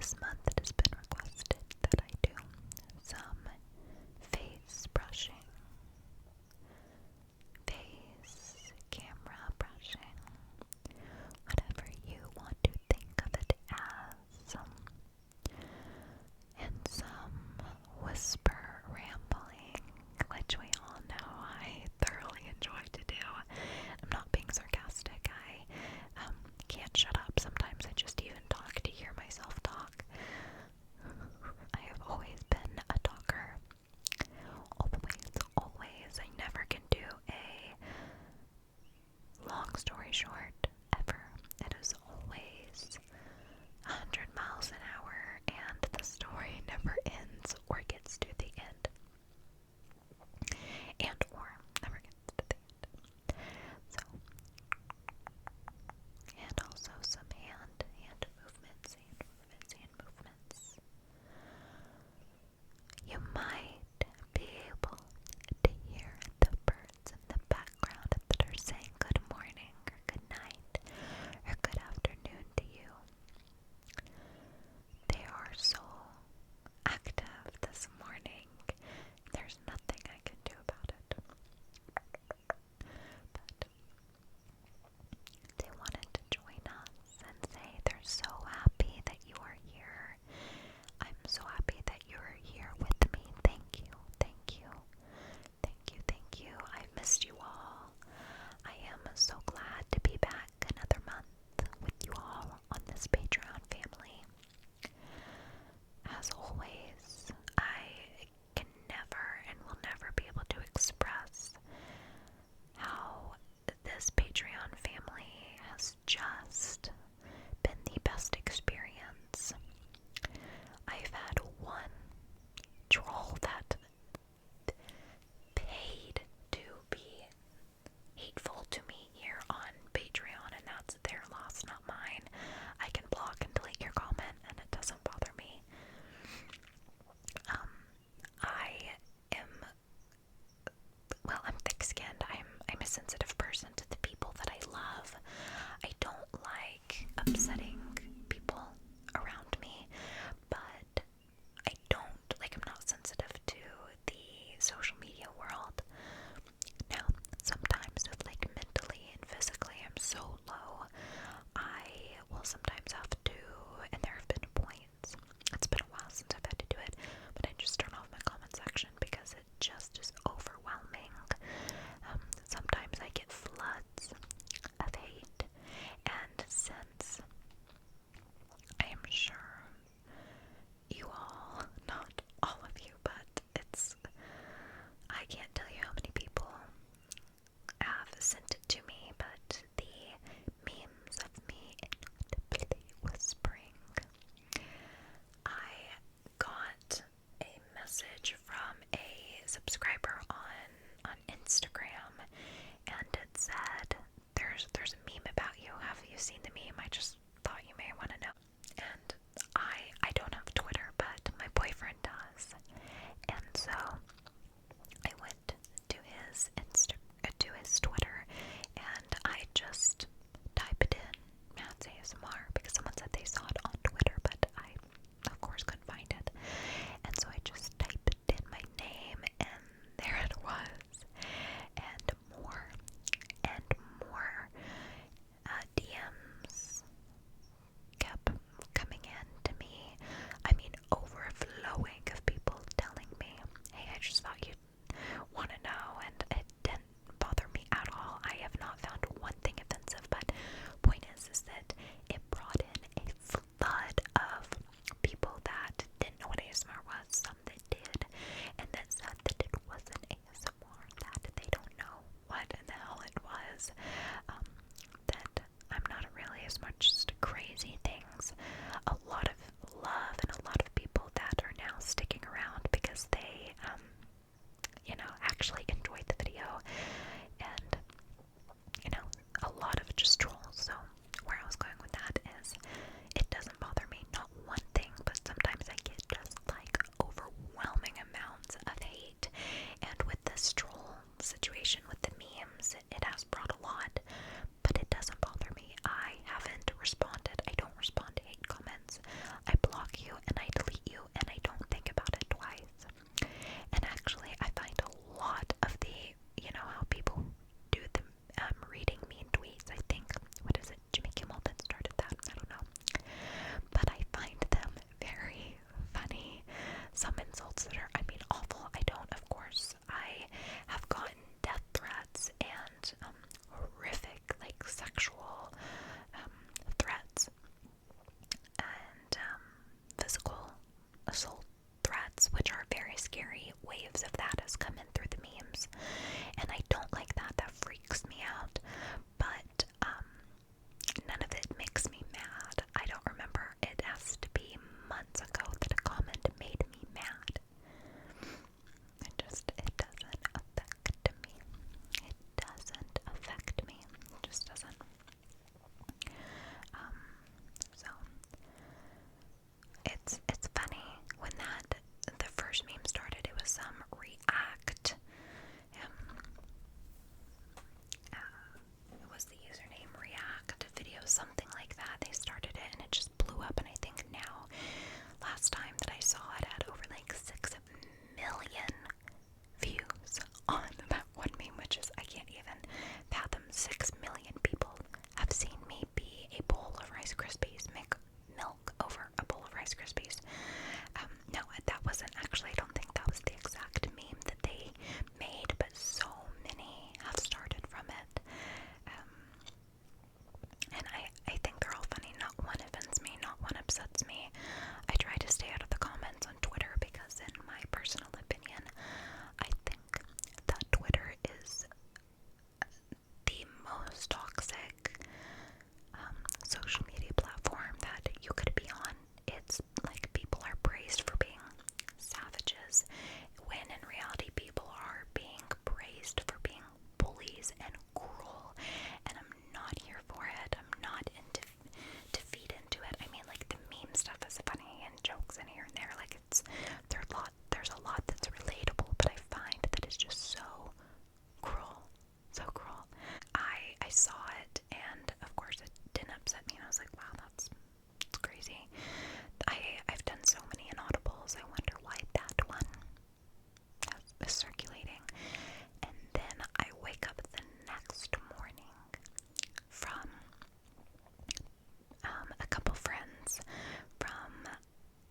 this month it has been requested that I do some face brushing, face camera brushing, whatever you want to think of it as, and some whisper rambling, which we all know I thoroughly enjoy to do. I'm not being sarcastic. I can't shut up. Sometimes I just even talk to hear myself talk. I have always been a talker. Always. I never can do a long story short ever. It is always 100 miles an hour, and the story never ends or gets to the end. And or never gets to the end. So, and also some hand movements. You might be able to hear the birds in the background that are saying good morning or good night or good afternoon to you. They are so active this morning. There's nothing I can do about it. But they wanted to join us and say they're so happy that you are here. I'm so happy that you're here with me. Thank you, thank you, thank you, thank you. I've missed you all. I am so glad to be back another month with you all on this Patreon family. As always, I can never and will never be able to express how this Patreon family has just been the best experience. I've had one troll that paid to be hateful to me here on Patreon, and that's their loss, not mine. I can block and delete your comment, and it doesn't bother me. I'm thick-skinned. I'm a sensitive person to the people that I love. I don't like upsetting people around me, but I'm not sensitive to the social media world. Now, sometimes with mentally and physically I'm so low, I will sometimes have to, and there have been points, it's been a while since I've had to do it, but I just turn off my comment section because it just is overwhelming. Sometimes I get floods of hate, and since I am sure you all, not all of you, but I can't tell you how many people have sent it to me, but the memes of me inaudibly whispering. I got a message from a subscriber on Instagram, and it said, there's a meme about you. Have you seen the meme? I just thought you may want to know. And I don't have Twitter, but my boyfriend does. And so I went to his Twitter, and I just typed in Matt's ASMR because someone said they saw it on Twitter, but I of course couldn't find it. And so I just typed in my name, and there it was. And more DMs kept coming in to me. I mean, overflowing of people telling me, hey, I just thought you'd want to know, and it didn't bother me at all. I have not found one thing offensive, but point is that it brought in a flood of people that didn't know what ASMR was, some that did, and that said that it wasn't ASMR, that they don't know what in the hell it was, that I'm not really as much just crazy things. A lot of love and a lot of people that are now sticking around because they, actually enjoyed the video, and, a lot of just trolls. So where I was going with that is, it doesn't bother me, not one thing, but sometimes I get just overwhelming amounts of hate, and with this troll situation with the memes, it has brought a lot, but it doesn't bother me. I haven't responded. I don't respond to hate comments scary waves of that has come in through the memes, and I don't like that. That freaks me out. But none of it makes me mad. I don't remember. It has to be months ago that a comment made me mad. It doesn't affect me. It doesn't affect me. It just doesn't. So it's funny when the first meme started. It was some react. It was the username react video, something like that. They started it and it just blew up. And I think now, last time that I saw it, had over like 6 million views on that one meme, which is, I can't even fathom. 6 million people have seen me be a bowl of Rice Krispies, make milk over a bowl of Rice Krispies. No, that wasn't actually, I don't think that was the exact meme that they made, but so many have started from it. And I think they're all funny. Not one offends me, not one upsets me. I try to stay out of the comments on Twitter because, in my personal opinion, I think that Twitter is the most toxic social media platform that you could be on. It's like people are praised for being savages, when in reality people are being praised for being bullies and cruel, and I'm not here for it. I'm not to feed into it. I mean, like, the meme stuff is funny and jokes in here and there, like, there's a lot that's relatable, but I find that it's just so cruel. So cruel. I saw it, and of course it didn't upset me, and I was like, wow, that's crazy. I've done so many inaudibles. I wonder why that one is circulating. And then I wake up the next morning from a couple friends from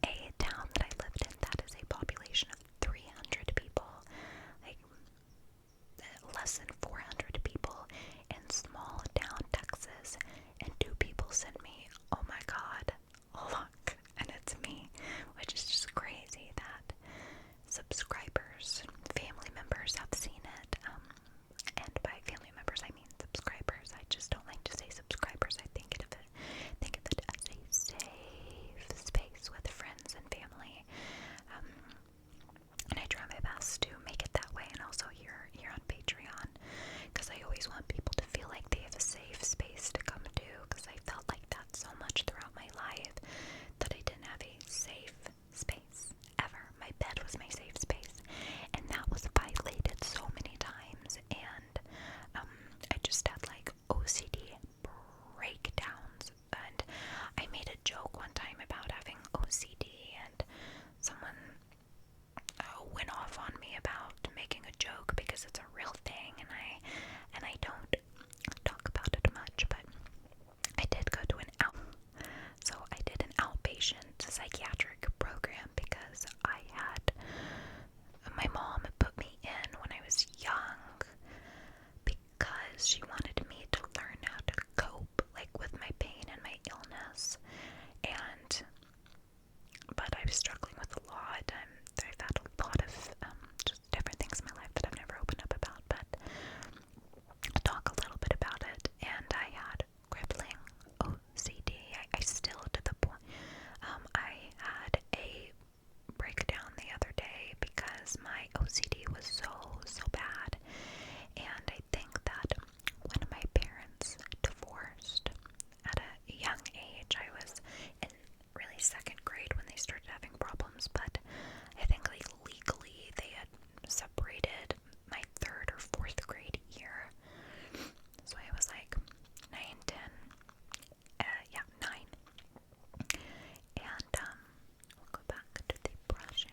a town that I lived in that is a population of 300 people, like less than 400 people in small town Texas, and 2 people sent me, oh my god, look, and it's me, which is just crazy that subscribers, family members have seen it, and by family members I mean subscribers. I just don't like to say subscribers. I think of it as a safe space with friends and family, and I try my best to make it that way, and also here on Patreon, because I always want people to feel like they have a safe space to come to, because I felt like that so much throughout my life, that I didn't have a safe space ever. My bed was my safe space, and that was violated so many times, and I just had like OCD breakdowns, and I made a joke one time about having OCD, and someone went off on me about making a joke because it's a real thing, and I don't talk about it much, but I did go to I did an outpatient psychiatric program because my mom put me in when I was young because she wanted me to learn how to cope, like, with my pain and my illness, but I was struggling with a lot. I've had a lot of just different things in my life that I've never opened up about, but I'll talk a little bit about it. And I had crippling OCD. I still, to the point, I had a breakdown the other day because my OCD was so bad, and I think that when my parents divorced at a young age, I was in really 2nd grade when they started having problems, but I think like legally they had separated my 3rd or 4th grade year, so I was like 9, 10, 9, and we'll go back to the brushing,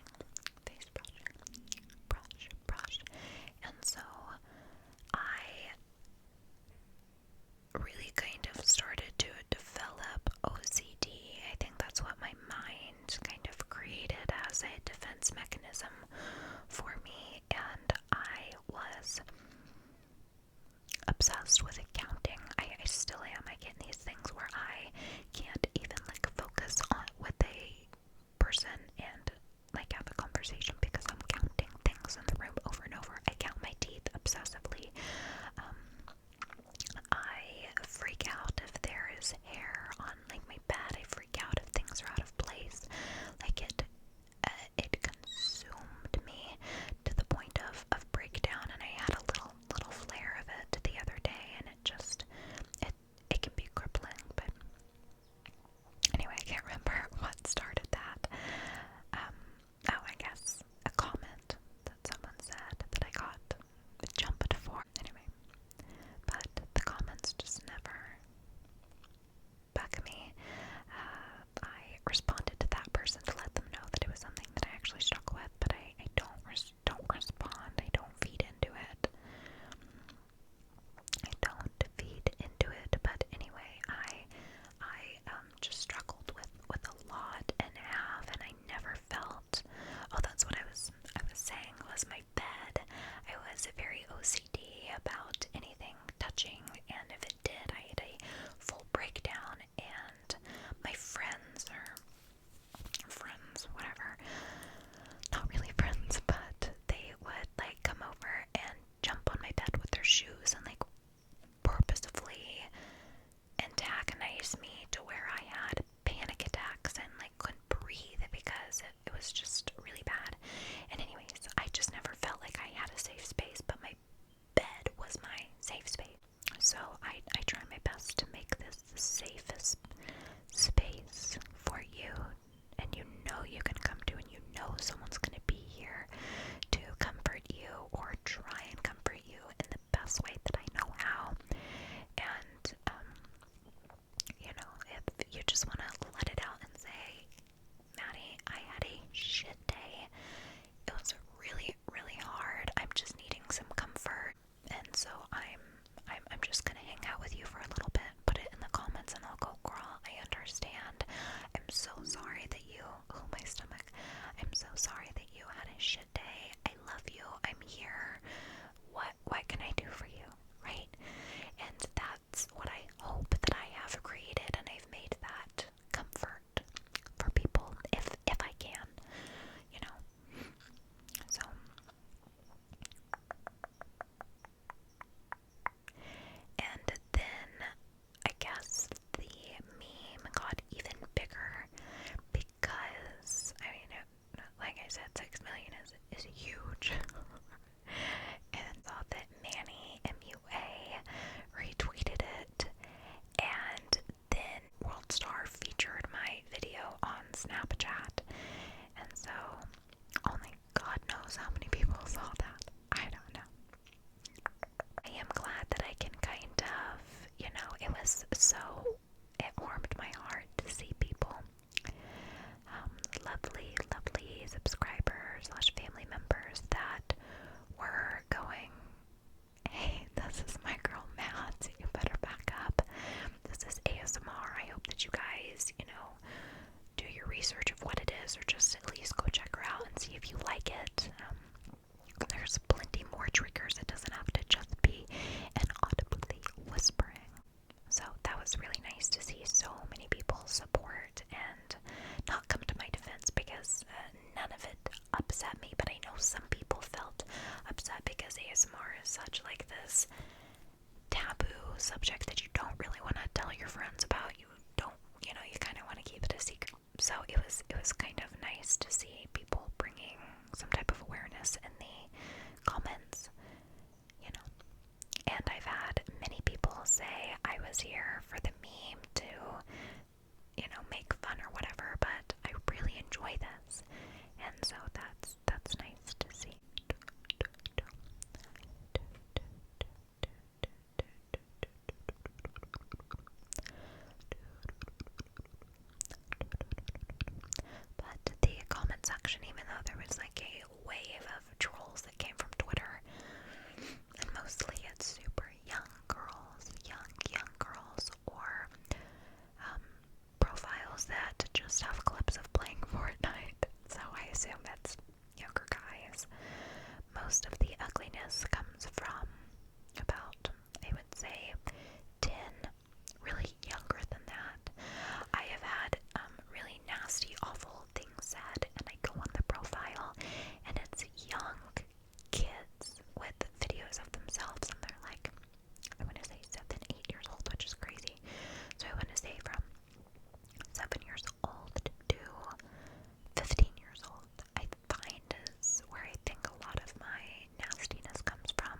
face brushing, brush, and so I really kind of started to develop OCD. I think that's what my mind kind of created as a defense mechanism for me, and I was obsessed with accounting. I still am. I get in these things where I can't even like focus on with a person and like have a conversation because I'm counting. knows how many people saw that. I don't know. I am glad that I can kind of, it warmed my heart to see people, lovely, lovely subscribers / family members that were going, hey, this is my girl Matt, you better back up. This is ASMR. I hope that you guys, do your research of what it is, or just at least go check her out and see if you like it. There's plenty more triggers. It doesn't have to just be an audibly whispering. So that was really nice to see so many people support and not come to my defense, because none of it upset me, but I know some people felt upset because ASMR is such like this taboo subject that you don't really want to tell your friends about. You don't, you kind of want to keep it a secret. So it was kind of nice to see people bringing some type of awareness in the comments, And I've had many people say I was here for the meme to, make fun or whatever, but I really enjoy this, and so that's nice to see. But the comment section, even though there was like a wave of trolls that came from Twitter, and mostly it's super young girls, young girls, or profiles that just have clips of playing Fortnite. So I assume that's younger guys. Most of the ugliness comes from about, I would say, 10, really younger than that. I have had really nasty, awful things said, and I go on the profile, and it's young kids with videos of themselves, and they're like, I want to say 7, 8 years old, which is crazy. So I want to say from 7 years old to 15 years old, I find is where I think a lot of my nastiness comes from.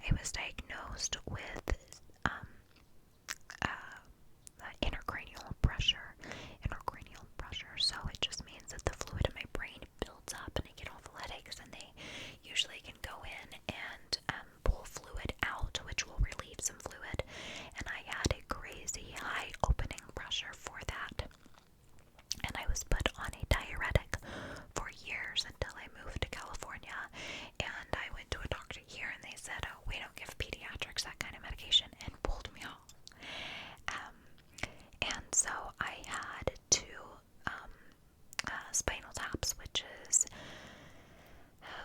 I was diagnosed with intracranial pressure. Intracranial pressure. So it just means that the fluid in my brain builds up and I get awful headaches, and they usually can go in and pull fluid out, which will relieve some fluid. And I had a crazy high opening pressure for that. And I was put on a diuretic for years until I moved to California. And I went to a doctor here and they said, oh, we don't give pediatrics that kind of medication, and pulled me off. And so I had two spinal taps, which is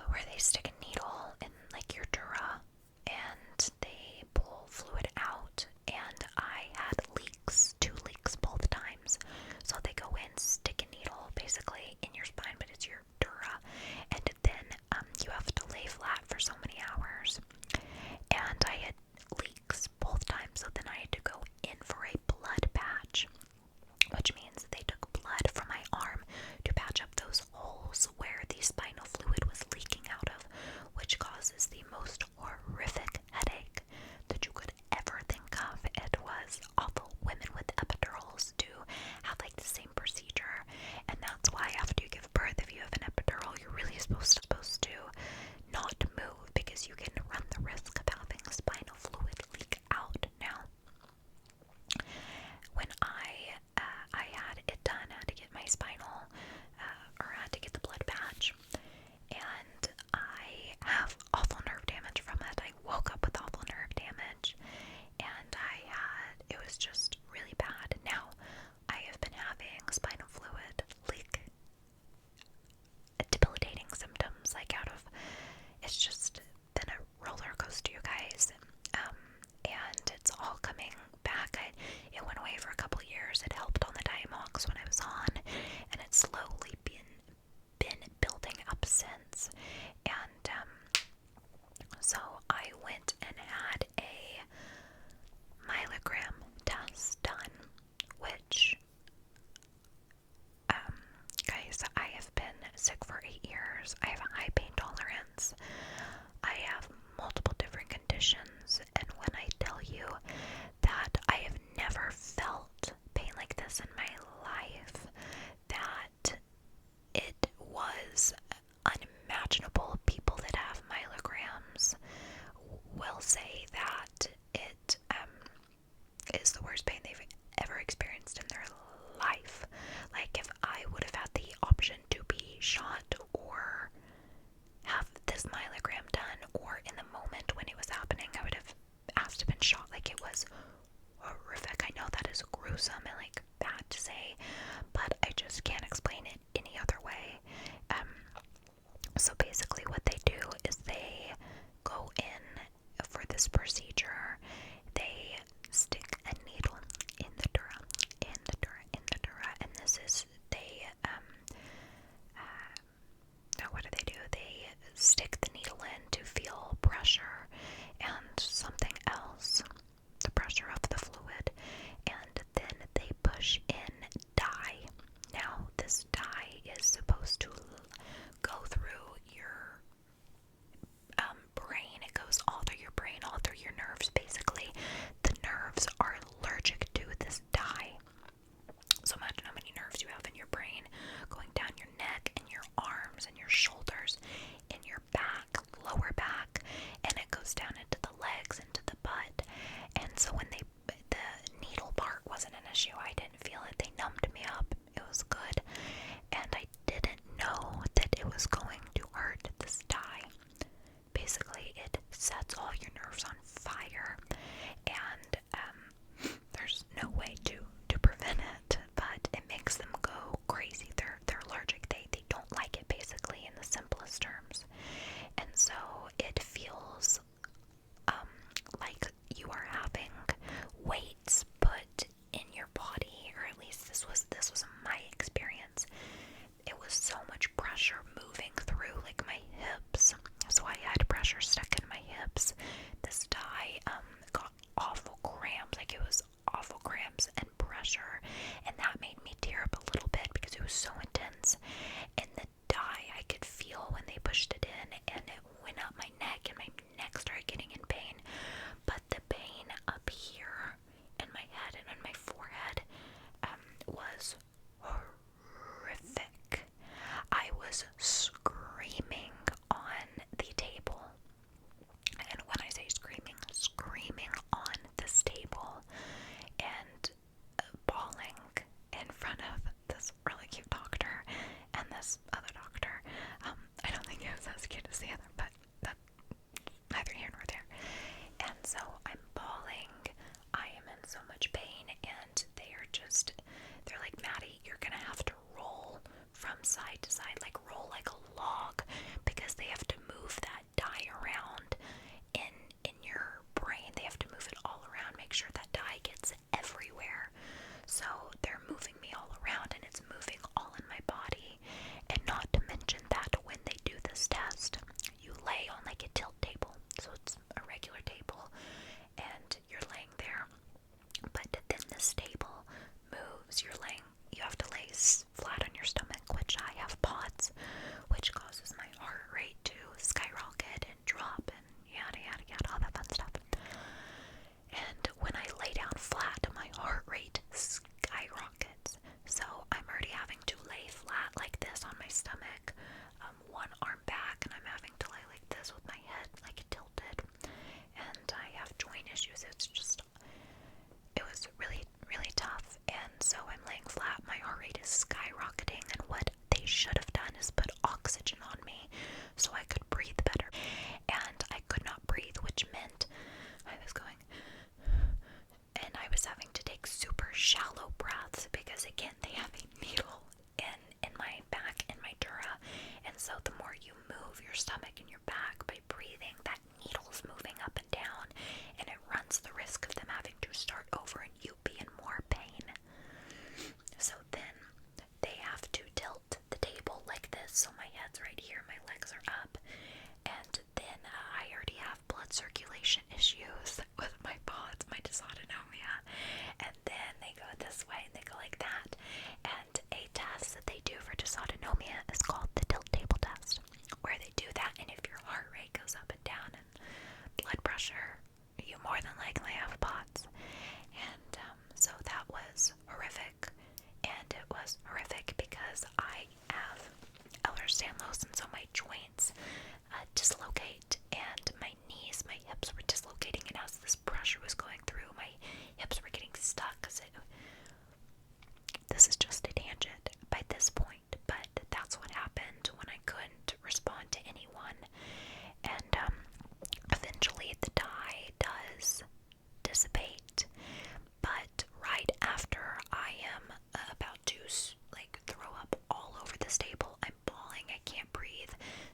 where they stick a needle in like your dura and they pull fluid out. And I had leaks, 2 leaks both times. So they go in, stick a needle basically in your spine, but it's your dura, and then you have to lay flat for so many hours. And I had leaks both times, so then I had to go in for a blood patch, which means they took blood from my arm to patch up those holes where the spinal fluid was leaking out of, which causes the most horrific headache that you could ever think of. It was awful. Women with epidurals do have like the same procedure, and that's why after you give birth, if you have an epidural, you're really supposed to not move, because you can run the risk of having spinal fluid leak out. Now, when I had it done, I had to get my spinal, or I had to get the blood patch, and I have awful nerve damage from it. I woke up with awful nerve damage, and it was just really bad. Now, I have been having spinal fluid leak, debilitating symptoms, it's just been a roller coaster, you guys. And it's all coming back. It went away for a couple years. It helped on the Diamox when I was on, and it's slowly been building up since. And so I went and had a myelogram test done, which guys, I have been sick for 8 years. I have a high pain tolerance. I have multiple different conditions, and when I tell you that I have never felt pain like this in my life, that it was unimaginable. People that have myelograms will say that it is the worst pain they've ever experienced in their life. Like, if I would have had the option to be shot or have this myelogram done, or in the moment when it was happening, I would have asked to have been shot. Like, it was horrific. I know that is gruesome and like bad to say, but I just can't explain it any other way. So basically what they do is they go in for this procedure. They stick a needle in the dura, and this is, what do? They stick the needle in to feel pressure and something else, the pressure of the fluid, and then they push in dye. Now, this dye is supposed to go through your brain. It goes all through your brain, all through your nerves, basically. The nerves are allergic to this dye. So imagine how many nerves you have in your brain, going down your neck and your arms and your shoulders, in your back, lower back, and it goes down into the legs, into the butt. And so when the needle part wasn't an issue, I didn't feel it. They numbed me up. It was good. And I didn't know that it was going to hurt, this dye. Basically, it sets all your nerves on fire, and there's no way to prevent it, but it makes them go crazy. They're allergic. They don't like it, basically, in the simplest terms. And so it feels like you are having weights put in your body, or at least this was my experience. It was so much pressure moving through like my hips. So I had pressure stuck in my hips. This dye dysautonomia is called the tilt table test, where they do that, and if your heart rate goes up and down and blood pressure, you more than likely have POTS. And so that was horrific, and it was horrific because I have Ehlers-Danlos, and so my joints dislocate, and my knees, my hips were dislocating, and as this pressure was going through, my hips were getting stuck. This is just a tangent by this point, but that's what happened when I couldn't respond to anyone. And eventually the dye does dissipate, but right after I am about to throw up all over this table, I'm bawling, I can't breathe,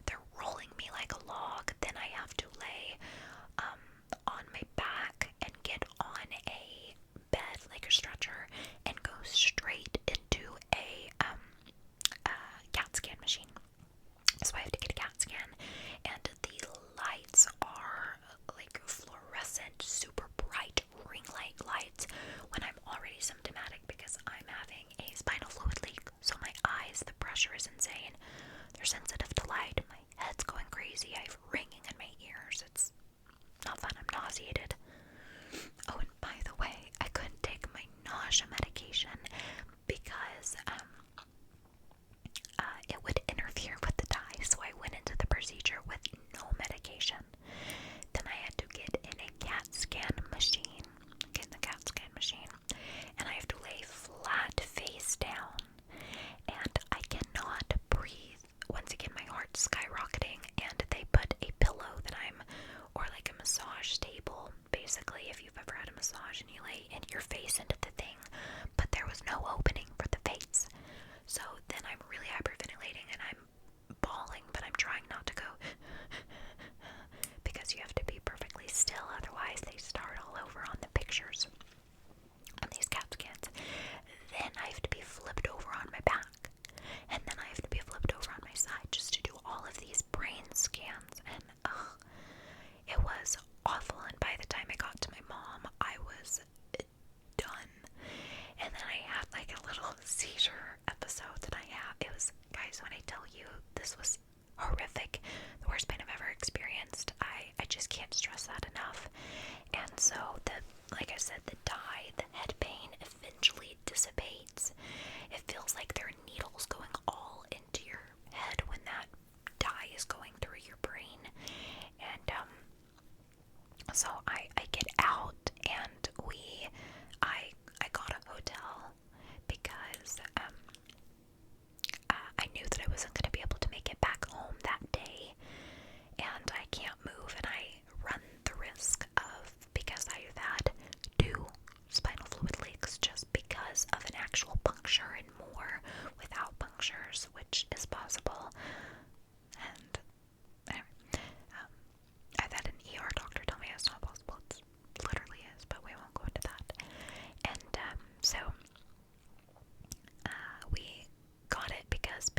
they're rolling me like a log, then I have to lay on my back and get on a bed, like a stretcher, and go straight into a CAT scan machine. So I have to get a CAT scan, and the lights are like fluorescent, super bright ring light lights when I'm already symptomatic because I'm having a spinal fluid leak. So my eyes, the pressure is insane. They're sensitive to light. My head's going crazy. I have ringing in my ears. It's not fun. I'm nauseated. Oh, and by the way, I couldn't take my nausea medication because it would interfere with the dye, so I went into the procedure with no medication. Then I had to get in a CAT scan machine, and I have to lay flat face down, and I cannot breathe. Once again, my heart's skyrocketing, and they put a pillow or like a massage table, basically, if you've ever had a massage, and you lay your face into the thing, but there was no opening for the face. So then I'm really hyperventilating and I'm bawling, but I'm trying not to go because you have to be perfectly still, otherwise they start all over on the pictures on these CAT scans. Then I have to be flipped over on my back, and then I have to be flipped over on my side just to do all of these brain scans, and it was awful. And by the time I got to my mom, I was done. And then I had like a little seizure episode that I have. It was, guys, when I tell you, this was horrific, the worst pain I've ever experienced. I just can't stress that enough. And so like I said, the dye, the head pain eventually dissipates. It feels like there are needles going all into your head when that dye is going through your brain. And so I get out, and I got a hotel because I knew that I wasn't going to be able to make it back home that day, and I can't move, and I run the risk of, because I've had 2 spinal fluid leaks just because of an actual puncture, and more without punctures, which is possible. And I've had an ER doctor tell me it's not possible. It literally is, but we won't go into that. And so we got it because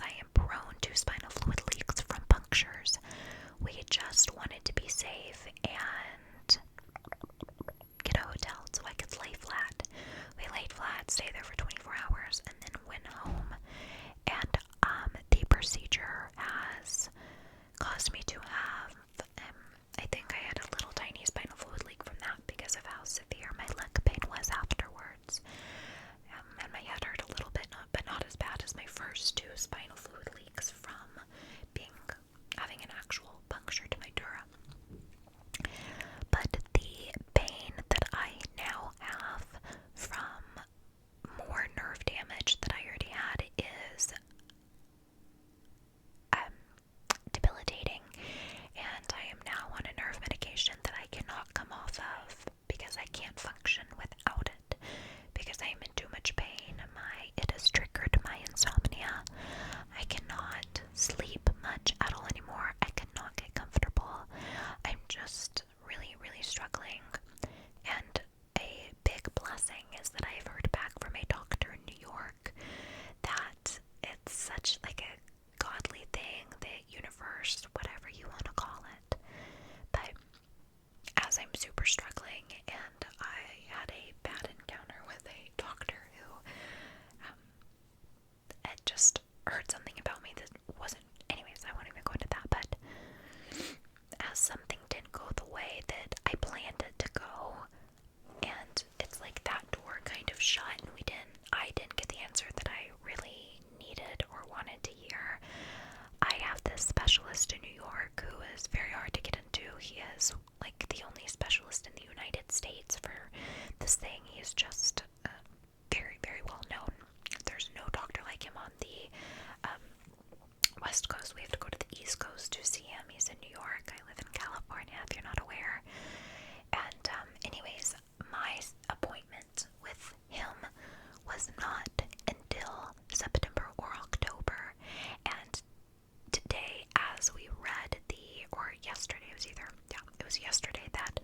I am prone to spinal fluid leaks from punctures. We just wanted to be safe and get a hotel so I could lay flat. We laid flat, stayed there for 24 hours, and then went home. And the procedure has caused me to have, I think I had a little tiny spinal fluid leak from that because of how severe my leg pain was afterwards. And my head hurt a little bit, but not as bad as my first 2 spinal fluid leaks from having an actual puncture to my dura. But the pain that I now have from more nerve damage that it was yesterday that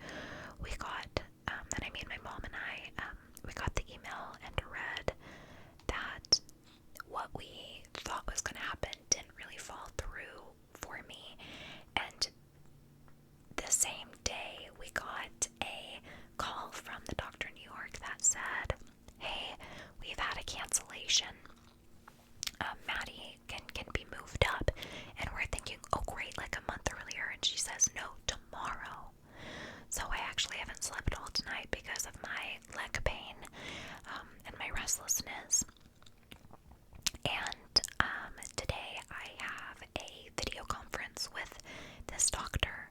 we got, and I mean my mom and I, we got the email and read that what we thought was going to happen didn't really fall through for me. And the same day we got a call from the doctor in New York that said, hey, we've had a cancellation. Maddie can be moved up. And we're thinking, oh great, like a month earlier. And she says, no, tomorrow. So I actually haven't slept all tonight because of my leg pain and my restlessness. And today I have a video conference with this doctor